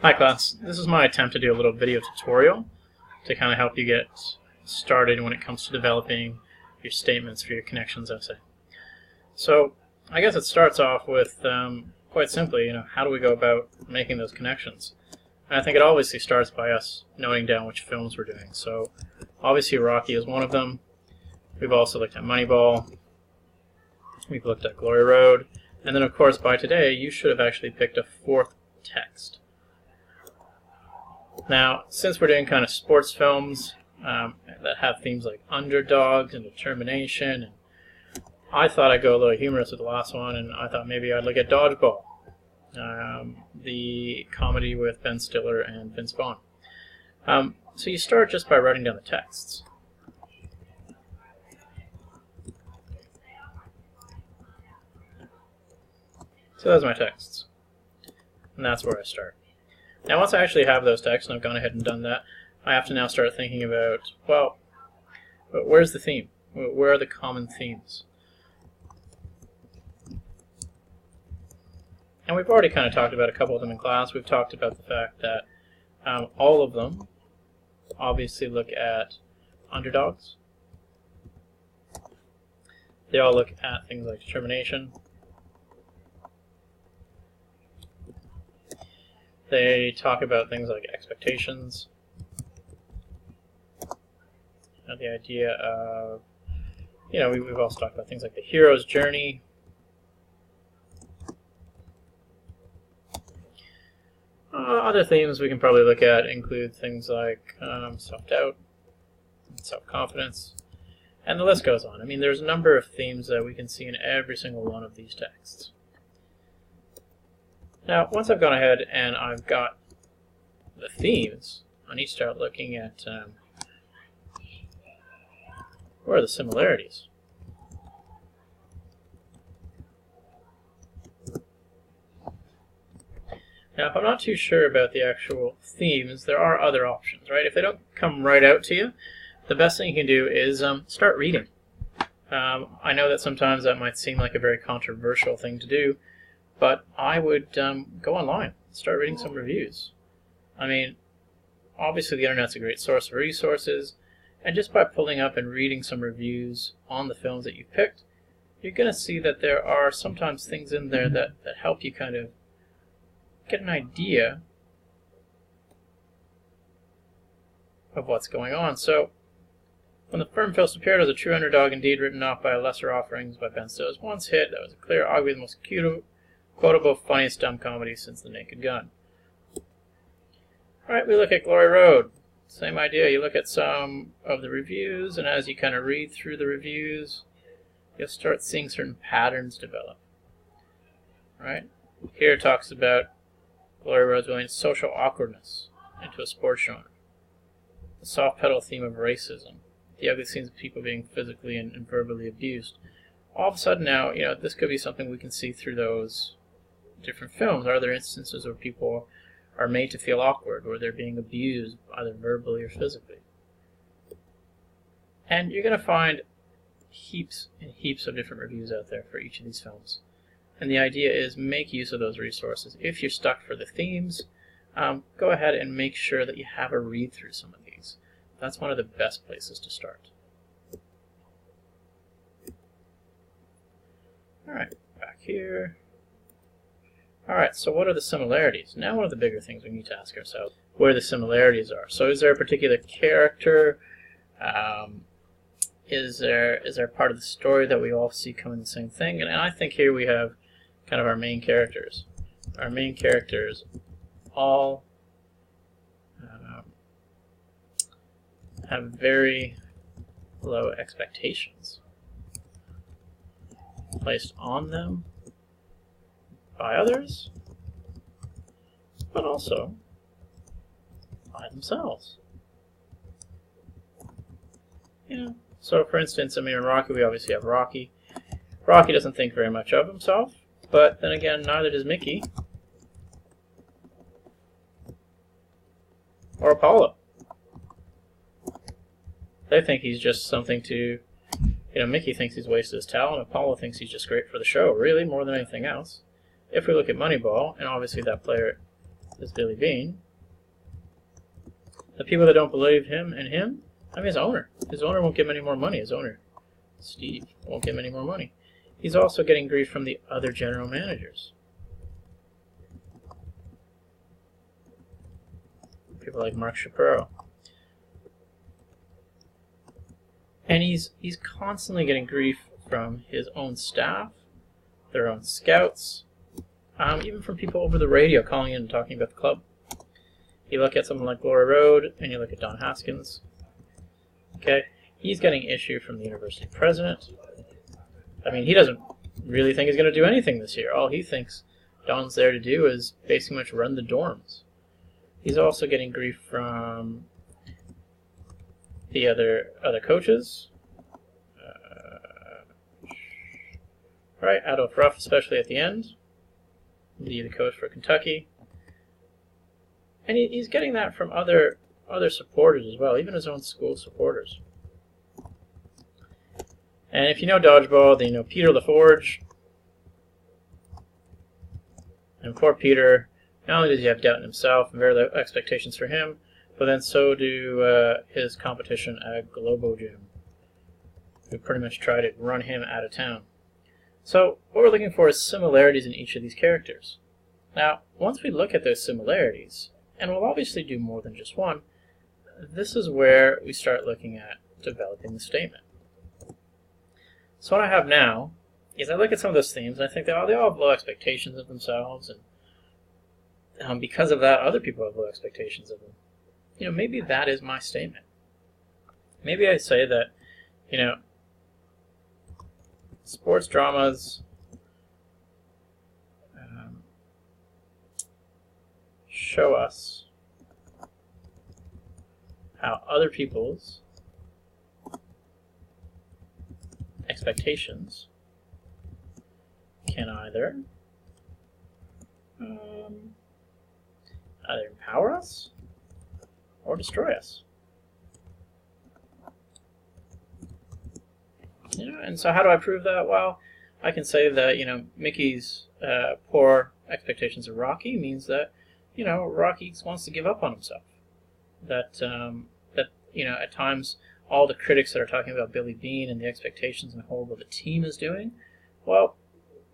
Hi class, this is my attempt to do a little video tutorial to kind of help you get started when it comes to developing your statements for your connections essay. So I guess it starts off with quite simply, how do we go about making those connections? And I think it obviously starts by us noting down which films we're doing. So obviously Rocky is one of them. We've also looked at Moneyball. We've looked at Glory Road. And then of course by today you should have actually picked a fourth text. Now, since we're doing kind of sports films that have themes like underdogs and determination, and I thought I'd go a little humorous with the last one, and I thought maybe I'd look at Dodgeball, the comedy with Ben Stiller and Vince Vaughn. So you start just by writing down the texts. So those are my texts, and that's where I start. Now once I actually have those texts, and I've gone ahead and done that, I have to now start thinking about, well, where's the theme? Where are the common themes? And we've already kind of talked about a couple of them in class. We've talked about the fact that all of them obviously look at underdogs. They all look at things like determination. They talk about things like expectations, and the idea of, we've also talked about things like the hero's journey. Other themes we can probably look at include things like self-doubt, self-confidence, and the list goes on. I mean, there's a number of themes that we can see in every single one of these texts. Now, once I've gone ahead and I've got the themes, I need to start looking at where are the similarities. Now, if I'm not too sure about the actual themes, there are other options, right? If they don't come right out to you, the best thing you can do is start reading. I know that sometimes that might seem like a very controversial thing to do, but I would go online, start reading some reviews. I mean, obviously the internet's a great source of resources, and just by pulling up and reading some reviews on the films that you've picked, you're going to see that there are sometimes things in there that help you kind of get an idea of what's going on. So, when the firm Phil appeared as a true underdog, indeed written off by lesser offerings by Ben Stiller's once hit, that was a clear, arguably the most quotable, funniest dumb comedy since The Naked Gun. Alright, we look at Glory Road. Same idea. You look at some of the reviews, and as you kind of read through the reviews, you'll start seeing certain patterns develop. Right? Here it talks about Glory Road's going social awkwardness into a sports genre. The soft pedal theme of racism. The ugly scenes of people being physically and verbally abused. All of a sudden now, this could be something we can see through those different films. Are there instances where people are made to feel awkward, or they're being abused either verbally or physically? And you're going to find heaps and heaps of different reviews out there for each of these films. And the idea is make use of those resources. If you're stuck for the themes, go ahead and make sure that you have a read through some of these. That's one of the best places to start. Alright, back here. Alright, so what are the similarities? Now one of the bigger things we need to ask ourselves, where the similarities are. So is there a particular character? Is there part of the story that we all see coming the same thing? And I think here we have kind of our main characters. Our main characters all have very low expectations placed on them by others, but also by themselves. So for instance, in Rocky, we obviously have Rocky. Rocky doesn't think very much of himself, but then again, neither does Mickey or Apollo. They think he's just something to, Mickey thinks he's wasted his talent. Apollo thinks he's just great for the show, really, more than anything else. If we look at Moneyball, and obviously that player is Billy Beane. The people that don't believe him, I mean his owner. His owner won't give him any more money. His owner, Steve, won't give him any more money. He's also getting grief from the other general managers. People like Mark Shapiro. And he's constantly getting grief from his own staff, their own scouts, even from people over the radio calling in and talking about the club. You look at someone like Laura Rode, and you look at Don Haskins. Okay, he's getting issue from the university president. I mean, he doesn't really think he's going to do anything this year. All he thinks Don's there to do is basically much run the dorms. He's also getting grief from the other coaches. Right, Adolph Ruff, especially at the end. The coach for Kentucky. And he's getting that from other supporters as well, even his own school supporters. And if you know dodgeball, then you know Peter LaForge. And poor Peter, not only does he have doubt in himself and very low expectations for him, but then so do his competition at Globo Gym, who pretty much tried to run him out of town. So what we're looking for is similarities in each of these characters. Now, once we look at those similarities, and we'll obviously do more than just one, this is where we start looking at developing the statement. So what I have now is I look at some of those themes, and I think they all have low expectations of themselves, and because of that, other people have low expectations of them. You know, maybe that is my statement. Maybe I say that, you know, sports dramas show us how other people's expectations can either empower us or destroy us. You know, and so how do I prove that? Well, I can say that, you know, Mickey's poor expectations of Rocky means that, you know, Rocky wants to give up on himself. That you know, at times all the critics that are talking about Billy Beane and the expectations and how what the team is doing, well,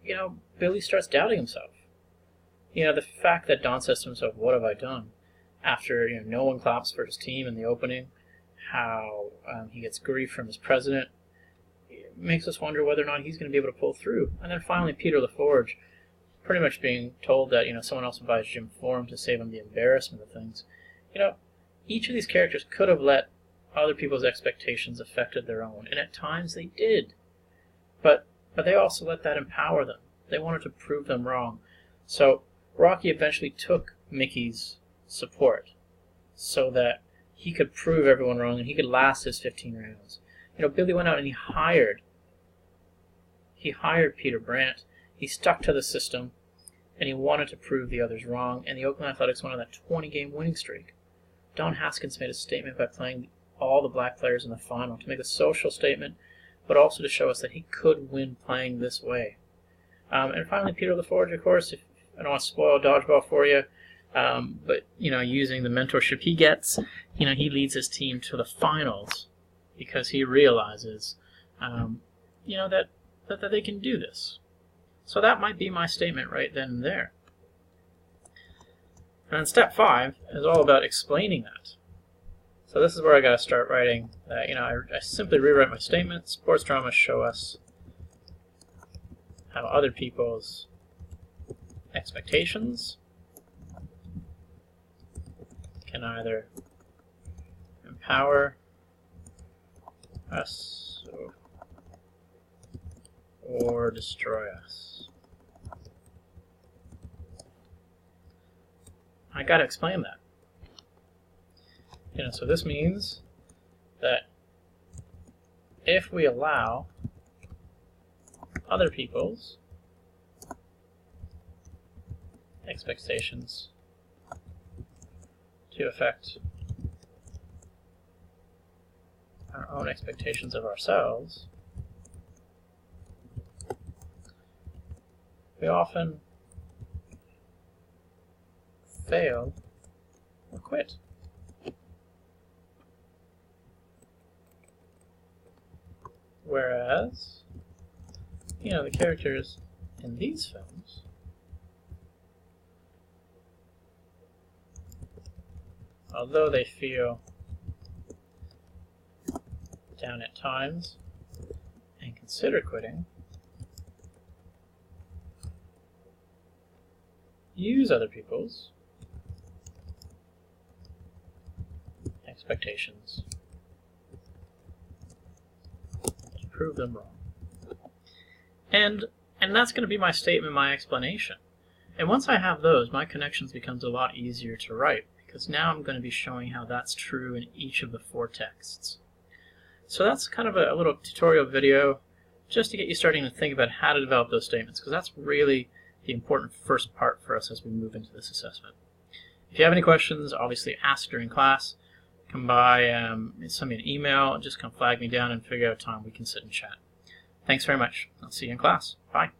you know, Billy starts doubting himself. You know, the fact that Don says to himself, "What have I done?" After, you know, no one claps for his team in the opening, how he gets grief from his president, it makes us wonder whether or not he's going to be able to pull through. And then finally, Peter LaForge, pretty much being told that, you know, someone else will buy his gym for him to save him the embarrassment of things. You know, each of these characters could have let other people's expectations affected their own, and at times they did. But they also let that empower them. They wanted to prove them wrong. So Rocky eventually took Mickey's support so that he could prove everyone wrong and he could last his 15 rounds. You know, Billy went out and he hired Peter Brandt. He stuck to the system, and he wanted to prove the others wrong, and the Oakland Athletics went on that 20-game winning streak. Don Haskins made a statement by playing all the black players in the final to make a social statement, but also to show us that he could win playing this way. And finally, Peter LaForge, of course, if I don't want to spoil dodgeball for you, but, you know, using the mentorship he gets, you know, he leads his team to the finals because he realizes, you know, that they can do this. So that might be my statement right then and there. And then step 5 is all about explaining that. So this is where I got to start writing that, you know, I simply rewrite my statement. Sports dramas show us how other people's expectations can either empower us or destroy us. I got to explain that. You know, so this means that if we allow other people's expectations to affect our own expectations of ourselves, we often failed or quit. Whereas, the characters in these films although they feel down at times and consider quitting, use other people's expectations to prove them wrong. And that's going to be my statement, my explanation. And once I have those, my connections becomes a lot easier to write, because now I'm going to be showing how that's true in each of the 4 texts. So that's kind of a little tutorial video just to get you starting to think about how to develop those statements, because that's really the important first part for us as we move into this assessment. If you have any questions, obviously ask during class. Come by, send me an email, just come flag me down and figure out a time we can sit and chat. Thanks very much. I'll see you in class. Bye.